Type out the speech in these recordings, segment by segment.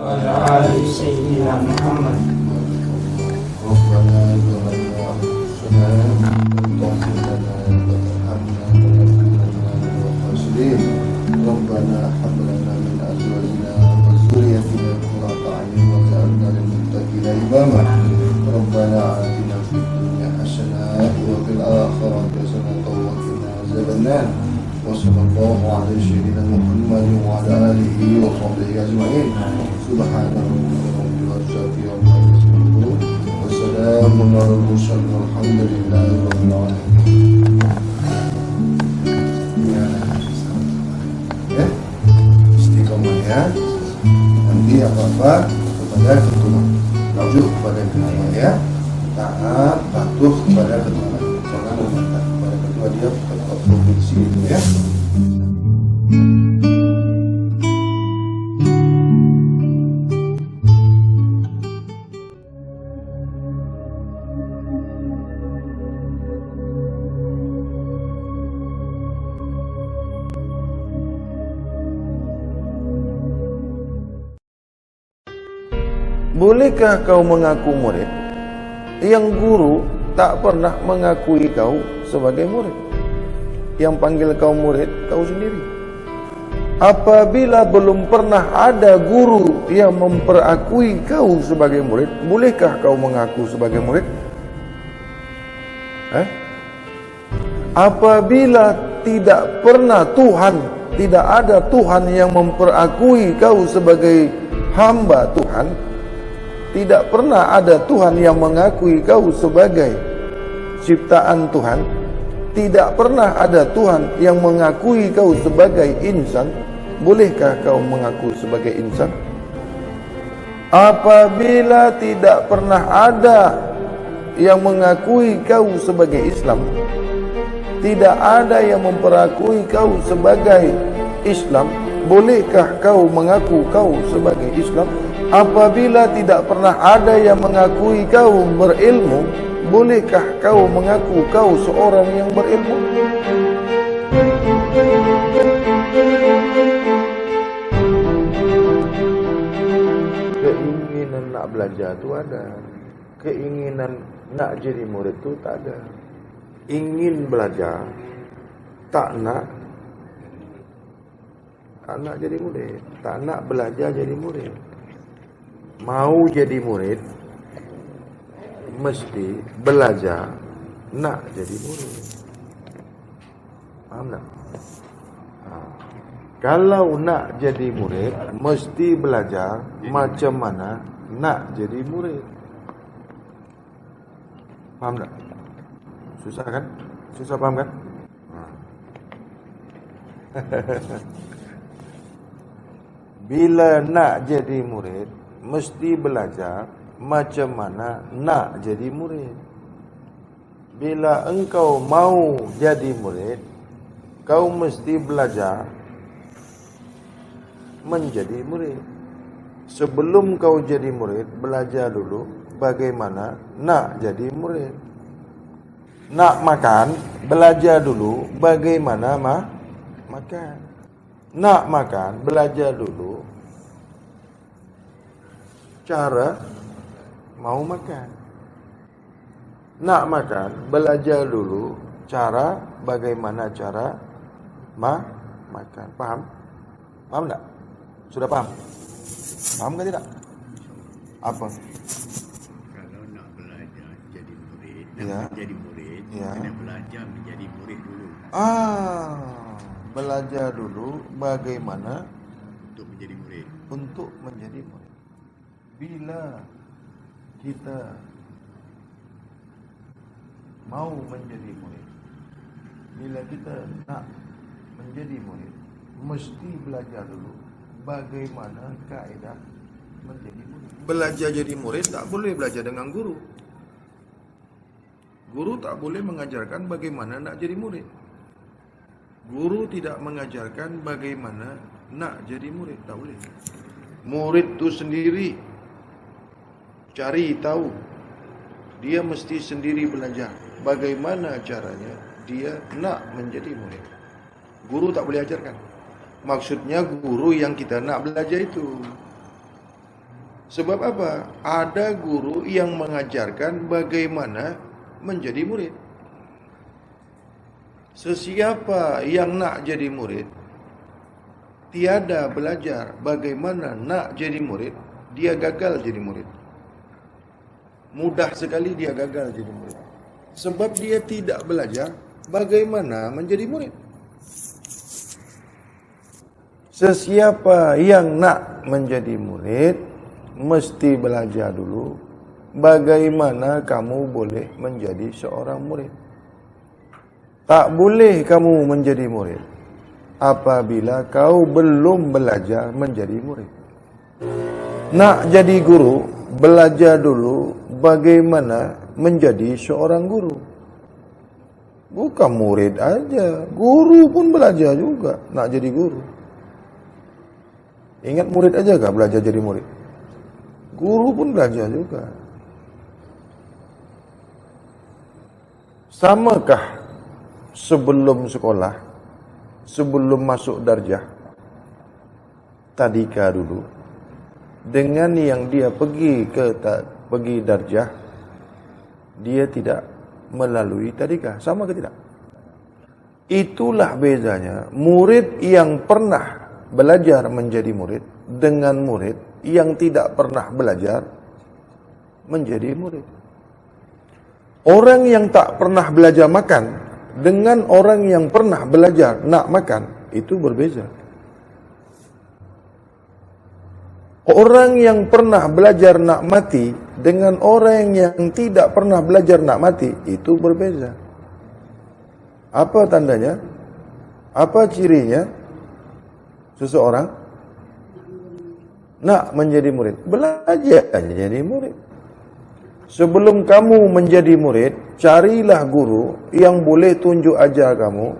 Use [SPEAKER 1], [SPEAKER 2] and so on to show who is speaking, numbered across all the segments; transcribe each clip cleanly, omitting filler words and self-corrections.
[SPEAKER 1] وعلى آل سيدنا محمد.
[SPEAKER 2] ربنا ظلمنا أنفسنا وإن تغفر لنا وترحمنا لنكونن من الخاسرين. ربنا هب لنا من أزواجنا وذريتنا قرة أعين واجعلنا للمتقين إماما. ربنا آتنا في الدنيا حسنة وفي الآخرة حسنة وقنا عذاب النار. وصلى الله على سيدنا محمد وعلى آله وصحبه أجمعين. سبحان ربك رب العزة عما يصفون وسلام على المرسلين والحمد لله رب العالمين. Ya, istiqomah ya. Nanti apa-apa kepada ketua, rujuk kepada ketua ya. Taat, patuh kepada ketua. Jangan memantah kepada ketua, dia ketua provinsi itu ya.
[SPEAKER 3] Bolehkah kau mengaku murid yang guru tak pernah mengakui kau sebagai murid? Yang panggil kau murid kau sendiri. Apabila belum pernah ada guru yang memperakui kau sebagai murid, bolehkah kau mengaku sebagai murid? Apabila tidak pernah tidak ada Tuhan yang memperakui kau sebagai hamba Tuhan, tidak pernah ada Tuhan yang mengakui kau sebagai ciptaan Tuhan, tidak pernah ada Tuhan yang mengakui kau sebagai insan, bolehkah kau mengaku sebagai insan? Apabila tidak pernah ada yang mengakui kau sebagai Islam, tidak ada yang memperakui kau sebagai Islam, bolehkah kau mengaku kau sebagai Islam? Apabila tidak pernah ada yang mengakui kau berilmu, bolehkah kau mengaku kau seorang yang berilmu? Keinginan nak belajar itu ada, keinginan nak jadi murid itu tak ada. Ingin belajar, tak nak jadi murid, tak nak belajar jadi murid. Mau jadi murid, mesti belajar, nak jadi murid. Paham tak? Kalau nak jadi murid, mesti belajar macam mana nak jadi murid. Paham tak? Susah kan? Susah paham kan? Bila nak jadi murid, mesti belajar macam mana nak jadi murid. Bila engkau mau jadi murid, kau mesti belajar menjadi murid. Sebelum kau jadi murid, belajar dulu bagaimana nak jadi murid. Nak makan, belajar dulu bagaimana makan. Nak makan, belajar dulu cara mau makan. Nak makan, belajar dulu cara bagaimana cara makan. Paham? Paham tak? Sudah paham? Paham ke tidak? Apa?
[SPEAKER 4] Kalau nak belajar jadi murid,
[SPEAKER 3] Ya.
[SPEAKER 4] menjadi murid,
[SPEAKER 3] Ya.
[SPEAKER 4] kena belajar menjadi murid dulu
[SPEAKER 3] Belajar dulu bagaimana
[SPEAKER 4] untuk menjadi murid.
[SPEAKER 3] untuk menjadi murid. Bila kita mau menjadi murid, bila kita nak menjadi murid, mesti belajar dulu bagaimana kaedah menjadi murid. Belajar jadi murid tak boleh belajar dengan guru. Guru tak boleh mengajarkan bagaimana nak jadi murid. Guru tidak mengajarkan bagaimana nak jadi murid, tak boleh. Murid tu sendiri cari tahu. Dia mesti sendiri belajar bagaimana caranya dia nak menjadi murid. Guru tak boleh ajarkan. Maksudnya guru yang kita nak belajar itu. Sebab apa? Ada guru yang mengajarkan bagaimana menjadi murid. Sesiapa yang nak jadi murid, tiada belajar bagaimana nak jadi murid, dia gagal jadi murid. Mudah sekali dia gagal jadi murid. Sebab dia tidak belajar bagaimana menjadi murid. Sesiapa yang nak menjadi murid, mesti belajar dulu bagaimana kamu boleh menjadi seorang murid. Tak boleh kamu menjadi murid apabila kau belum belajar menjadi murid. Nak jadi guru, belajar dulu bagaimana menjadi seorang guru. Bukan murid aja, guru pun belajar juga nak jadi guru. Ingat murid aja kah belajar jadi murid? Guru pun belajar juga. Samakah sebelum sekolah, sebelum masuk darjah, tadika dulu, dengan yang dia pergi darjah, dia tidak melalui tadika? Sama ke tidak? Itulah bezanya murid yang pernah belajar menjadi murid dengan murid yang tidak pernah belajar menjadi murid. Orang yang tak pernah belajar makan dengan orang yang pernah belajar nak makan, itu berbeza. Orang yang pernah belajar nak mati dengan orang yang tidak pernah belajar nak mati, itu berbeza. Apa tandanya? Apa cirinya? Seseorang nak menjadi murid, belajar jadi murid. Sebelum kamu menjadi murid, carilah guru yang boleh tunjuk ajar kamu,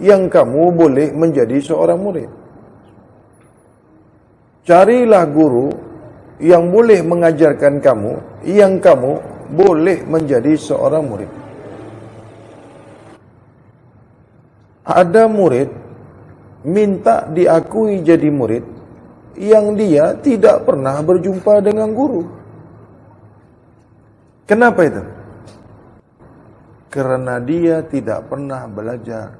[SPEAKER 3] yang kamu boleh menjadi seorang murid. Carilah guru yang boleh mengajarkan kamu, yang kamu boleh menjadi seorang murid. Ada murid minta diakui jadi murid yang dia tidak pernah berjumpa dengan guru. Kenapa itu? Karena dia tidak pernah belajar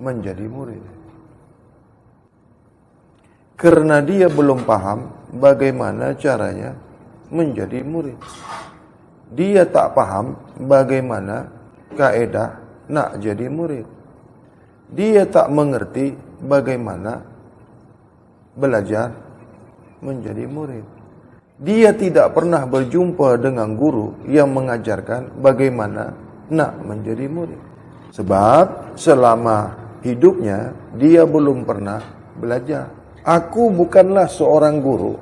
[SPEAKER 3] menjadi murid. Karena dia belum paham bagaimana caranya menjadi murid. Dia tak paham bagaimana kaedah nak jadi murid. Dia tak mengerti bagaimana belajar menjadi murid. Dia tidak pernah berjumpa dengan guru yang mengajarkan bagaimana nak menjadi murid. Sebab selama hidupnya dia belum pernah belajar. Aku bukanlah seorang guru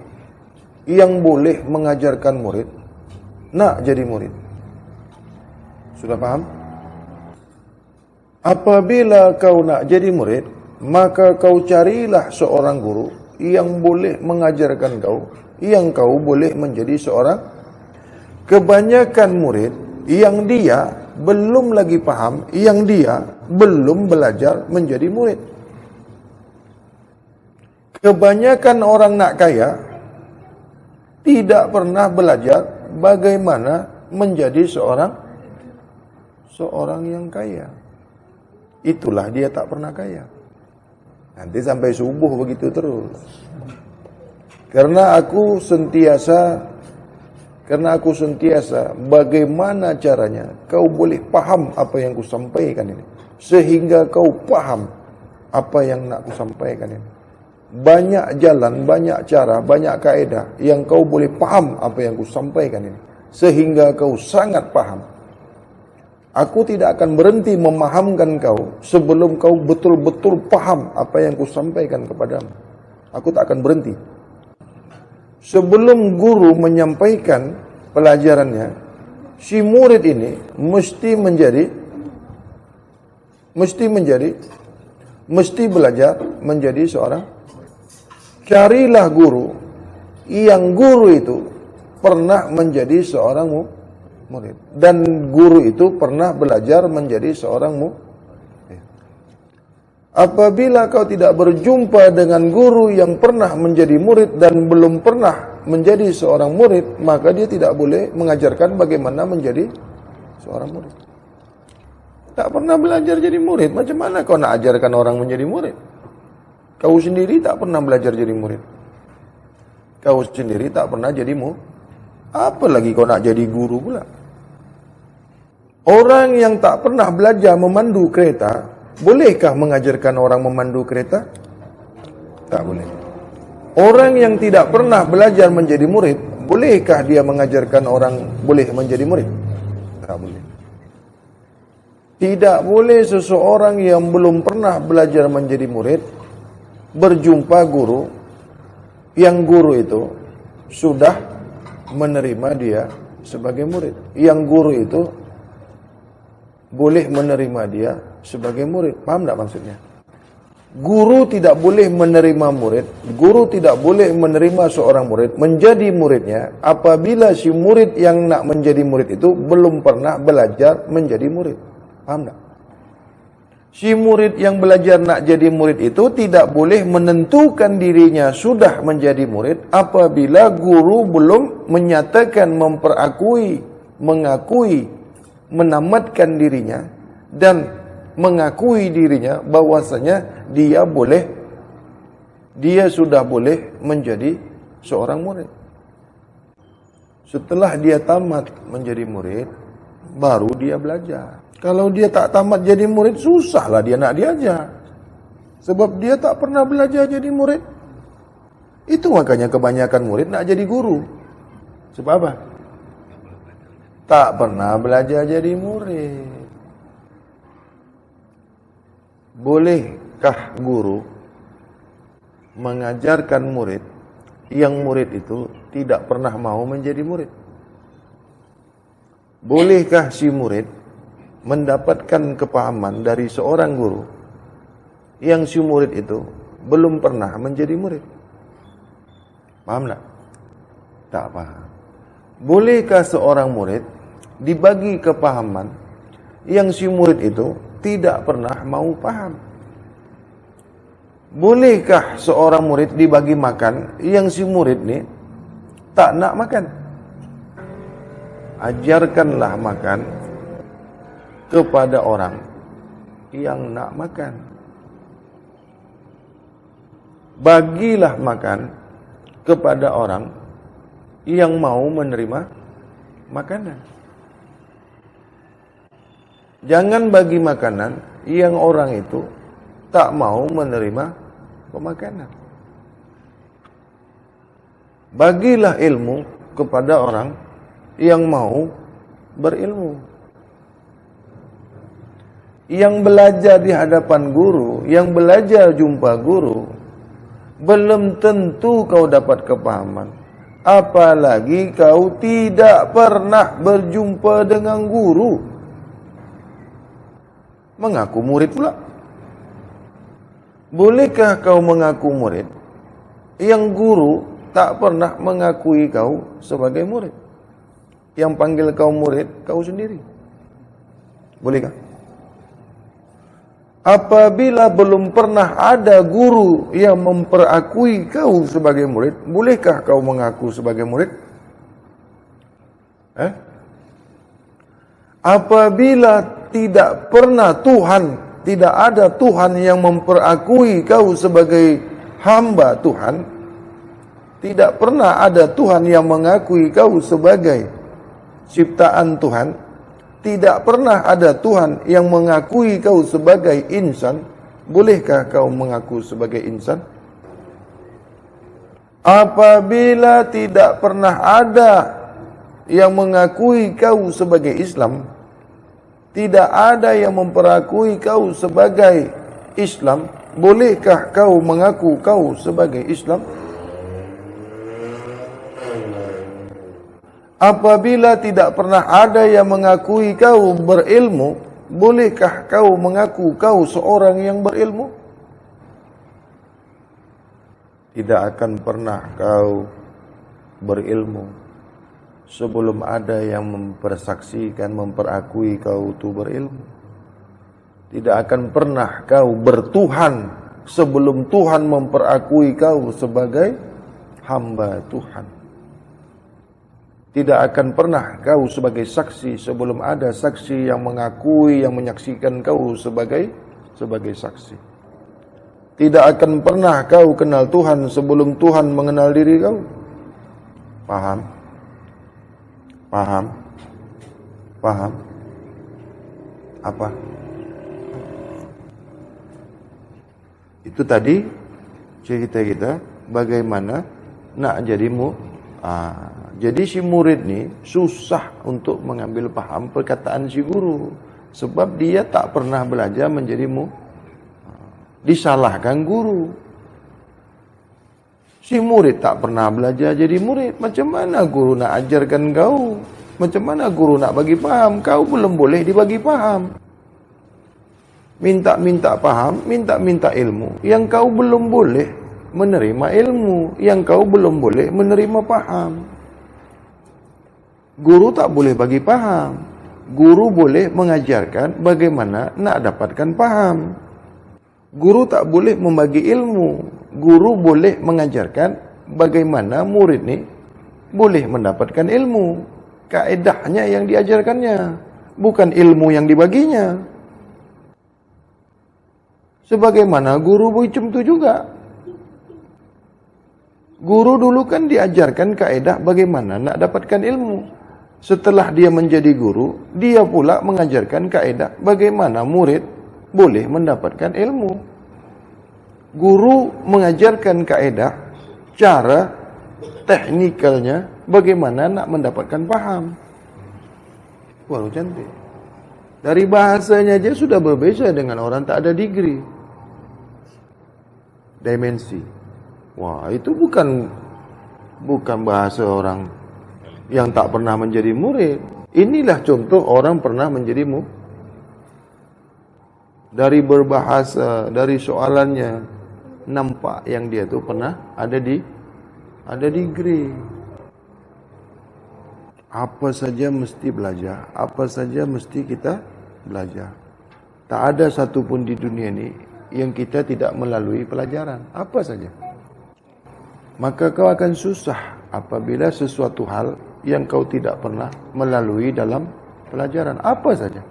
[SPEAKER 3] yang boleh mengajarkan murid nak jadi murid. Sudah paham? Apabila kau nak jadi murid, maka kau carilah seorang guru yang boleh mengajarkan kau, yang kau boleh menjadi seorang. Kebanyakan murid yang dia belum lagi paham, yang dia belum belajar menjadi murid. Kebanyakan orang nak kaya tidak pernah belajar bagaimana menjadi seorang yang kaya. Itulah dia tak pernah kaya. Nanti sampai subuh begitu terus. Karena aku sentiasa bagaimana caranya kau boleh paham apa yang ku sampaikan ini, sehingga kau paham apa yang nak ku sampaikan ini. Banyak jalan, banyak cara, banyak kaedah yang kau boleh paham apa yang ku sampaikan ini, sehingga kau sangat paham. Aku tidak akan berhenti memahamkan kau sebelum kau betul-betul paham apa yang ku sampaikan kepadamu. Aku tak akan berhenti. Sebelum guru menyampaikan pelajarannya, si murid ini mesti belajar menjadi seorang. Carilah guru yang guru itu pernah menjadi seorang murid, dan guru itu pernah belajar menjadi seorang murid. Apabila kau tidak berjumpa dengan guru yang pernah menjadi murid dan belum pernah menjadi seorang murid, maka dia tidak boleh mengajarkan bagaimana menjadi seorang murid. Tak pernah belajar jadi murid, macam mana kau nak ajarkan orang menjadi murid? Kau sendiri tak pernah belajar jadi murid. Kau sendiri tak pernah jadi murid. Apalagi kau nak jadi guru pula. Orang yang tak pernah belajar memandu kereta, bolehkah mengajarkan orang memandu kereta? Tak boleh. Orang yang tidak pernah belajar menjadi murid, bolehkah dia mengajarkan orang boleh menjadi murid? Tak boleh. Tidak boleh seseorang yang belum pernah belajar menjadi murid berjumpa guru, yang guru itu sudah menerima dia sebagai murid. Yang guru itu boleh menerima dia sebagai murid. Paham tak maksudnya? Guru tidak boleh menerima murid, guru tidak boleh menerima seorang murid menjadi muridnya apabila si murid yang nak menjadi murid itu belum pernah belajar menjadi murid. Paham tak? Si murid yang belajar nak jadi murid itu tidak boleh menentukan dirinya sudah menjadi murid apabila guru belum menyatakan, mengakui, menamatkan dirinya dan mengakui dirinya bahwasanya dia sudah boleh menjadi seorang murid. Setelah dia tamat menjadi murid, baru dia belajar. Kalau dia tak tamat jadi murid, susahlah dia nak diajar. Sebab dia tak pernah belajar jadi murid. Itu makanya kebanyakan murid nak jadi guru. Sebab apa? Tak pernah belajar jadi murid. Bolehkah guru mengajarkan murid yang murid itu tidak pernah mau menjadi murid? Bolehkah si murid mendapatkan kepahaman dari seorang guru yang si murid itu belum pernah menjadi murid? Paham tak? Tak paham. Bolehkah seorang murid dibagi kepahaman yang si murid itu tidak pernah mau paham? Bolehkah seorang murid dibagi makan yang si murid ni tak nak makan? Ajarkanlah makan kepada orang yang nak makan. Bagilah makan kepada orang yang mau menerima makanan. Jangan bagi makanan yang orang itu tak mau menerima pemakanan. Bagilah ilmu kepada orang yang mau berilmu. Yang belajar di hadapan guru, yang belajar jumpa guru, belum tentu kau dapat kepahaman. Apalagi kau tidak pernah berjumpa dengan guru. Mengaku murid pula. Bolehkah kau mengaku murid yang guru tak pernah mengakui kau sebagai murid? Yang panggil kau murid, kau sendiri. Bolehkah? Apabila belum pernah ada guru yang memperakui kau sebagai murid, bolehkah kau mengaku sebagai murid? Apabila tidak pernah tidak ada Tuhan yang memperakui kau sebagai hamba Tuhan, tidak pernah ada Tuhan yang mengakui kau sebagai ciptaan Tuhan, tidak pernah ada Tuhan yang mengakui kau sebagai insan, bolehkah kau mengaku sebagai insan? Apabila tidak pernah ada yang mengakui kau sebagai Islam, tidak ada yang memperakui kau sebagai Islam, bolehkah kau mengaku kau sebagai Islam? Apabila tidak pernah ada yang mengakui kau berilmu, bolehkah kau mengaku kau seorang yang berilmu? Tidak akan pernah kau berilmu sebelum ada yang mempersaksikan, memperakui kau itu berilmu. Tidak akan pernah kau bertuhan sebelum Tuhan memperakui kau sebagai hamba Tuhan. Tidak akan pernah kau sebagai saksi sebelum ada saksi yang mengakui, yang menyaksikan kau sebagai saksi. Tidak akan pernah kau kenal Tuhan sebelum Tuhan mengenal diri kau. Paham? Paham? Paham? Apa? Itu tadi cerita kita bagaimana nak jadi jadi si murid ni susah untuk mengambil paham perkataan si guru. Sebab dia tak pernah belajar menjadi disalahkan guru. Si murid tak pernah belajar jadi murid. Macam mana guru nak ajarkan kau? Macam mana guru nak bagi paham? Kau belum boleh dibagi paham. Minta-minta paham, minta-minta ilmu. Yang kau belum boleh menerima ilmu. Yang kau belum boleh menerima paham. Guru tak boleh bagi paham. Guru boleh mengajarkan bagaimana nak dapatkan paham. Guru tak boleh membagi ilmu. Guru boleh mengajarkan bagaimana murid ni boleh mendapatkan ilmu. Kaedahnya yang diajarkannya, bukan ilmu yang dibaginya. Sebagaimana guru Buicum itu juga. Guru dulu kan diajarkan kaedah bagaimana nak dapatkan ilmu. Setelah dia menjadi guru, dia pula mengajarkan kaedah bagaimana murid boleh mendapatkan ilmu. Guru mengajarkan kaedah, cara teknikalnya bagaimana nak mendapatkan paham. Wah, cantik. Dari bahasanya aja sudah berbeza dengan orang tak ada degree. Dimensi. Wah, itu bukan bahasa orang yang tak pernah menjadi murid. Inilah contoh orang pernah menjadi murid. Dari berbahasa, dari soalannya, nampak yang dia tu pernah ada degree. Apa saja mesti belajar, apa saja mesti kita belajar. Tak ada satu pun di dunia ini yang kita tidak melalui pelajaran, apa saja. Maka kau akan susah apabila sesuatu hal yang kau tidak pernah melalui dalam pelajaran, apa saja.